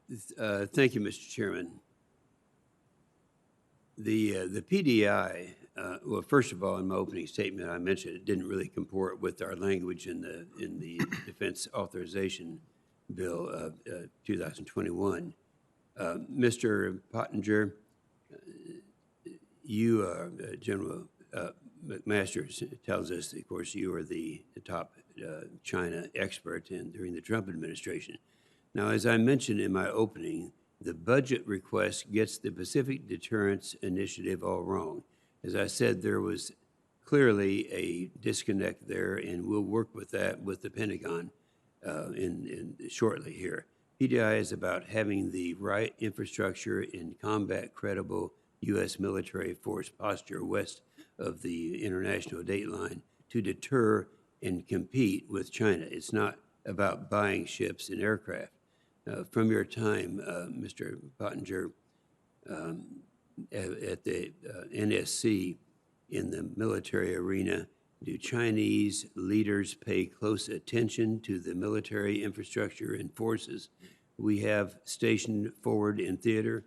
Thank you, Mr. Chairman. The PDI, well, first of all, in my opening statement, I mentioned it didn't really comport with our language in the Defense Authorization Bill of 2021. Mr. Pottinger, you, General McMaster tells us, of course, you are the top China expert during the Trump administration. Now, as I mentioned in my opening, the budget request gets the Pacific Deterrence Initiative all wrong. As I said, there was clearly a disconnect there, and we'll work with that with the Pentagon shortly here. PDI is about having the right infrastructure in combat credible U.S. military force posture west of the international date line to deter and compete with China. It's not about buying ships and aircraft. From your time, Mr. Pottinger, at the NSC in the military arena, do Chinese leaders pay close attention to the military infrastructure and forces we have stationed forward in theater?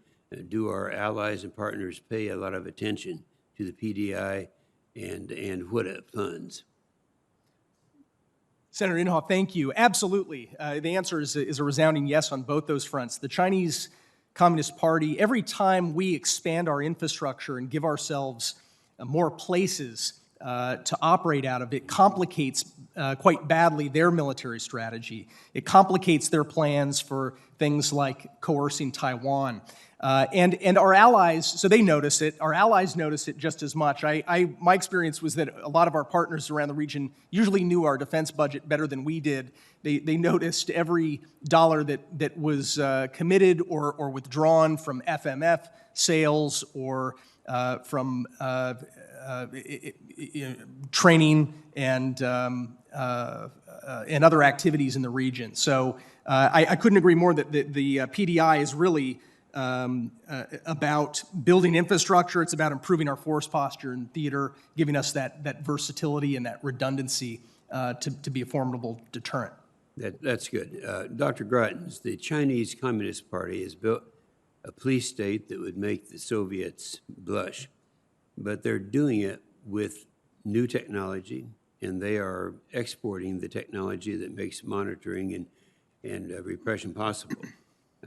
Do our allies and partners pay a lot of attention to the PDI and what it funds? Senator Inhofe, thank you. Absolutely. The answer is a resounding yes on both those fronts. The Chinese Communist Party, every time we expand our infrastructure and give ourselves more places to operate out of, it complicates quite badly their military strategy. It complicates their plans for things like coercing Taiwan. And our allies, so they notice it. Our allies notice it just as much. My experience was that a lot of our partners around the region usually knew our defense budget better than we did. They noticed every dollar that was committed or withdrawn from FMF sales or from training and other activities in the region. So I couldn't agree more that the PDI is really about building infrastructure. It's about improving our force posture in theater, giving us that versatility and that redundancy to be a formidable deterrent. That's good. Dr. Grottens, the Chinese Communist Party has built a police state that would make the Soviets blush, but they're doing it with new technology, and they are exporting the technology that makes monitoring and repression possible.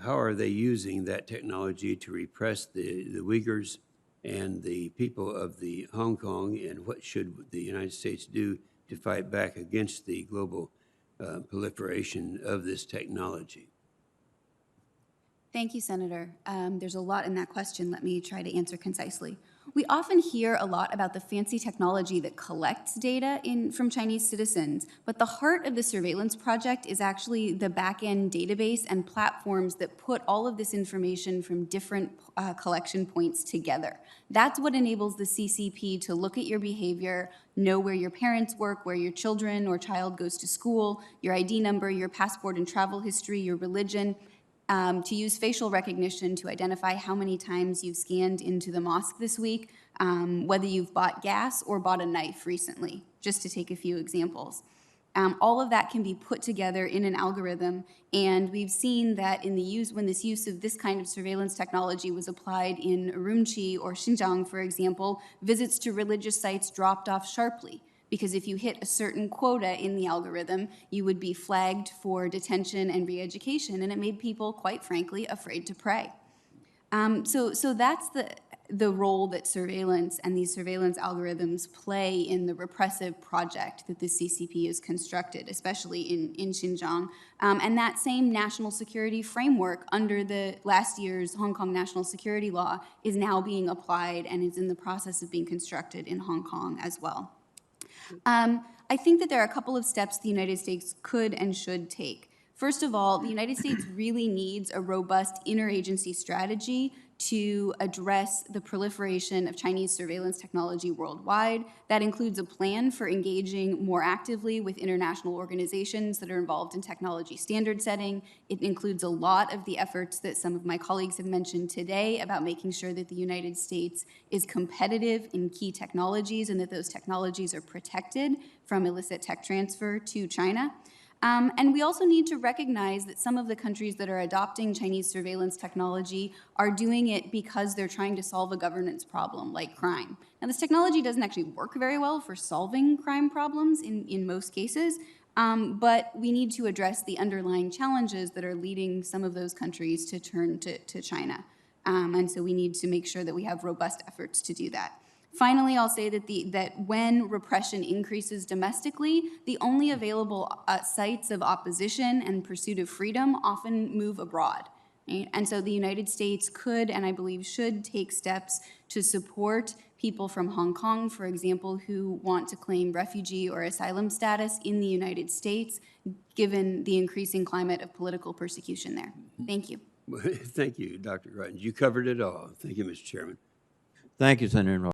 How are they using that technology to repress the Uyghurs and the people of the Hong Kong, and what should the United States do to fight back against the global proliferation of this technology? Thank you, Senator. There's a lot in that question. Let me try to answer concisely. We often hear a lot about the fancy technology that collects data from Chinese citizens, but the heart of the surveillance project is actually the back-end database and platforms that put all of this information from different collection points together. That's what enables the CCP to look at your behavior, know where your parents work, where your children or child goes to school, your ID number, your passport and travel history, your religion, to use facial recognition to identify how many times you've scanned into the mosque this week, whether you've bought gas or bought a knife recently, just to take a few examples. All of that can be put together in an algorithm, and we've seen that when this use of this kind of surveillance technology was applied in Urumqi or Xinjiang, for example, visits to religious sites dropped off sharply. Because if you hit a certain quota in the algorithm, you would be flagged for detention and re-education, and it made people, quite frankly, afraid to pray. So that's the role that surveillance and these surveillance algorithms play in the repressive project that the CCP has constructed, especially in Xinjiang. And that same national security framework under the last year's Hong Kong national security law is now being applied and is in the process of being constructed in Hong Kong as well. I think that there are a couple of steps the United States could and should take. First of all, the United States really needs a robust interagency strategy to address the proliferation of Chinese surveillance technology worldwide. That includes a plan for engaging more actively with international organizations that are involved in technology standard setting. It includes a lot of the efforts that some of my colleagues have mentioned today about making sure that the United States is competitive in key technologies and that those technologies are protected from illicit tech transfer to China. And we also need to recognize that some of the countries that are adopting Chinese surveillance technology are doing it because they're trying to solve a governance problem like crime. Now, this technology doesn't actually work very well for solving crime problems in most cases, but we need to address the underlying challenges that are leading some of those countries to turn to China. And so we need to make sure that we have robust efforts to do that. Finally, I'll say that when repression increases domestically, the only available sites of opposition and pursuit of freedom often move abroad. Right? And so the United States could, and I believe should, take steps to support people from Hong Kong, for example, who want to claim refugee or asylum status in the United States, given the increasing climate of political persecution there. Thank you. Thank you, Dr. Crichton. You covered it all. Thank you, Mr. Chairman. Thank you, Senator Inhofe.